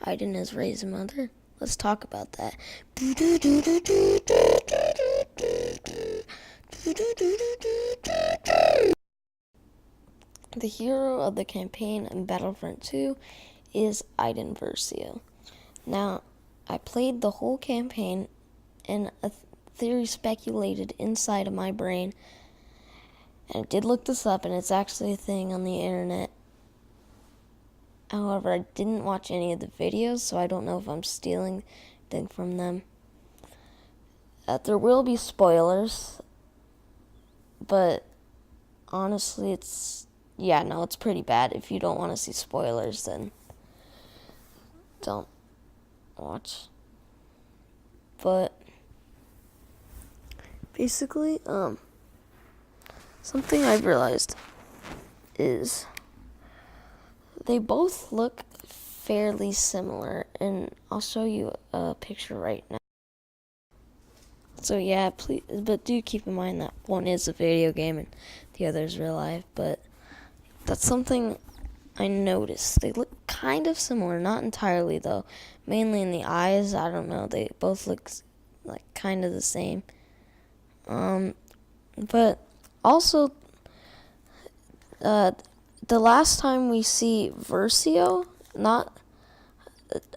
Iden is Rey's mother? Let's talk about that. The hero of the campaign in Battlefront 2 is Iden Versio. Now, I played the whole campaign, and a theory speculated inside of my brain, and I did look this up, and it's actually a thing on the internet. However, I didn't watch any of the videos, so I don't know if I'm stealing things from them. There will be spoilers, but honestly, it's pretty bad. If you don't want to see spoilers, then don't watch. But basically, something I've realized is they both look fairly similar, and I'll show you a picture right now. So yeah, please, but do keep in mind that one is a video game and the other is real life, but that's something I noticed. They look kind of similar, not entirely though. Mainly in the eyes, I don't know, they both look like kind of the same. But also, the last time we see Versio, not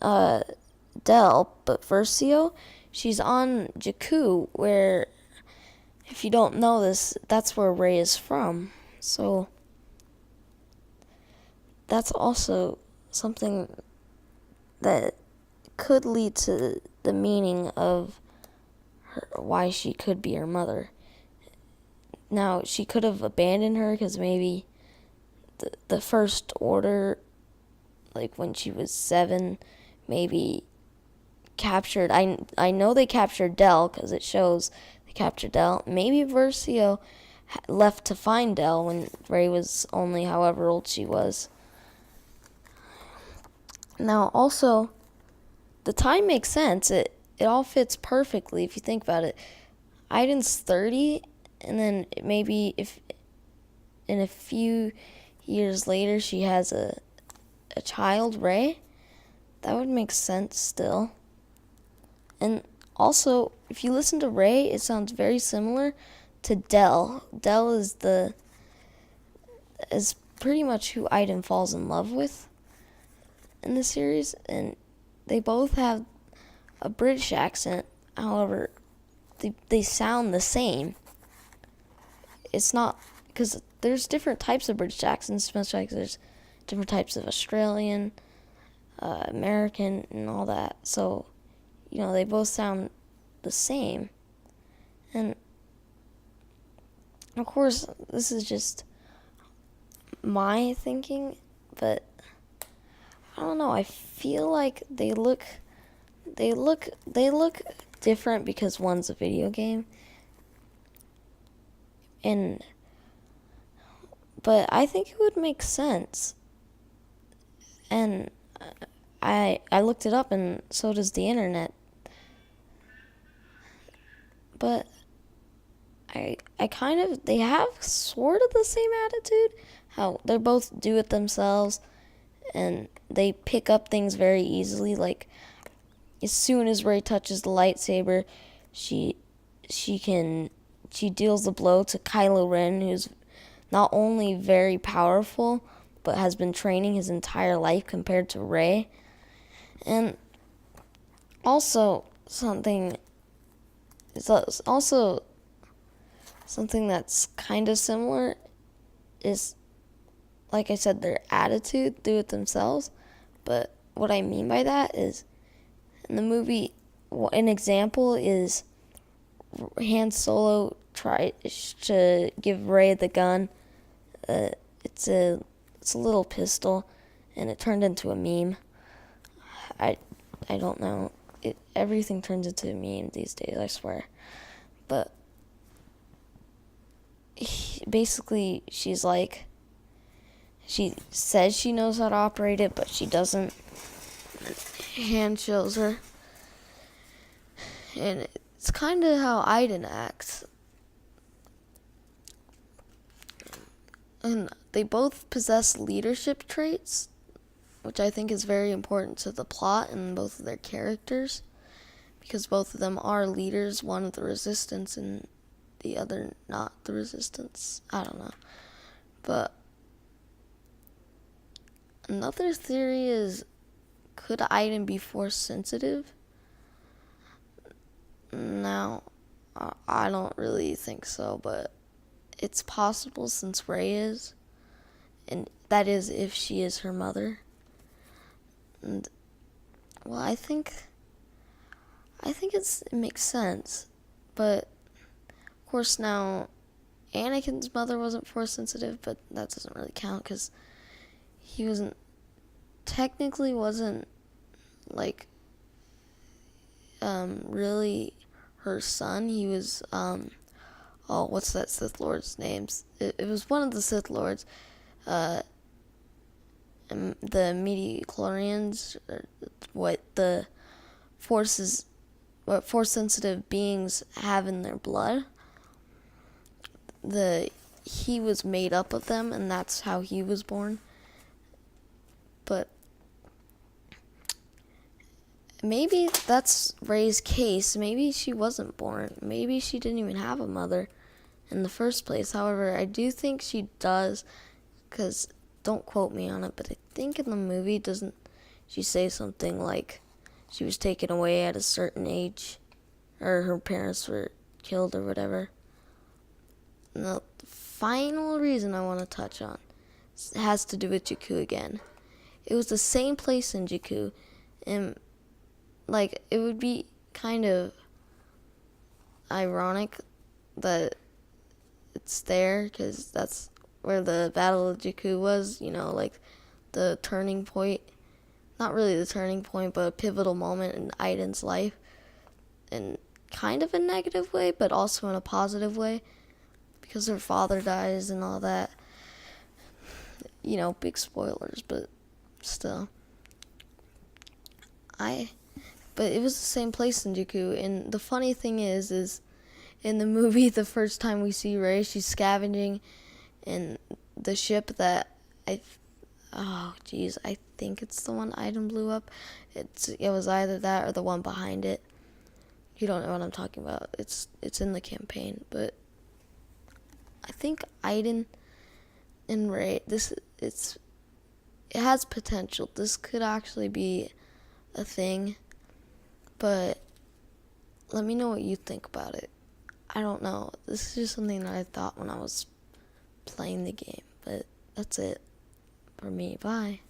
Del, but Versio, she's on Jakku, where, if you don't know this, that's where Rey is from. So that's also something that could lead to the meaning of why she could be her mother. Now, she could have abandoned her because maybe the First Order, like when she was 7, maybe captured. I know they captured Del because it shows they captured Del. Maybe Versio left to find Del when Rey was only however old she was. Now, also, the time makes sense. It all fits perfectly if you think about it. Iden's 30, and then maybe if in a few years later she has a child, Rey, that would make sense still. And also, if you listen to Rey, it sounds very similar to Del. Del is pretty much who Iden falls in love with in the series, and they both have a British accent. However, they sound the same. It's not, because there's different types of British accents, especially like there's different types of Australian, American, and all that. So, they both sound the same. And of course, this is just my thinking, but I don't know. I feel like they look different because one's a video game. But I think it would make sense. And I looked it up, and so does the internet. But they have sort of the same attitude. How they both do it themselves, and they pick up things very easily. Like, as soon as Rey touches the lightsaber, she deals the blow to Kylo Ren, who's not only very powerful, but has been training his entire life compared to Rey. And also something that's kind of similar is, like I said, their attitude, do it themselves. But what I mean by that is, in the movie, an example is Han Solo tried to give Rey the gun. It's a little pistol, and it turned into a meme. I don't know. Everything turns into a meme these days, I swear. But basically, she says she knows how to operate it, but she doesn't. Han shows her. And it's kind of how Iden acts. And they both possess leadership traits, which I think is very important to the plot and both of their characters, because both of them are leaders, one of the resistance and the other not the resistance. I don't know. But another theory is, could iden be force sensitive? Now, I don't really think so, but it's possible since Rey is, and that is if she is her mother. And well, I think it makes sense, but of course now Anakin's mother wasn't force sensitive, but that doesn't really count because he technically wasn't like really her son. He was what's that Sith Lord's names? It was one of the Sith Lords, the midi-chlorians, what force sensitive beings have in their blood. He was made up of them, and that's how he was born. But maybe that's Rey's case. Maybe she wasn't born. Maybe she didn't even have a mother in the first place. However, I do think she does, because don't quote me on it, but I think in the movie, doesn't she say something like she was taken away at a certain age, or her parents were killed or whatever? And the final reason I want to touch on has to do with Jakku again. It was the same place in Jakku, and like it would be kind of ironic that it's there, because that's where the Battle of Jakku was, like the turning point. Not really the turning point, but a pivotal moment in Iden's life, in kind of a negative way, but also in a positive way, because her father dies and all that. Big spoilers, but still. But it was the same place in Jakku, and the funny thing is in the movie, the first time we see Rey, she's scavenging in the ship that I think it's the one Iden blew up. It was either that or the one behind it. You don't know what I'm talking about. It's in the campaign, but I think Iden and Rey, it has potential. This could actually be a thing, but let me know what you think about it. I don't know. This is just something that I thought when I was playing the game, but that's it for me. Bye.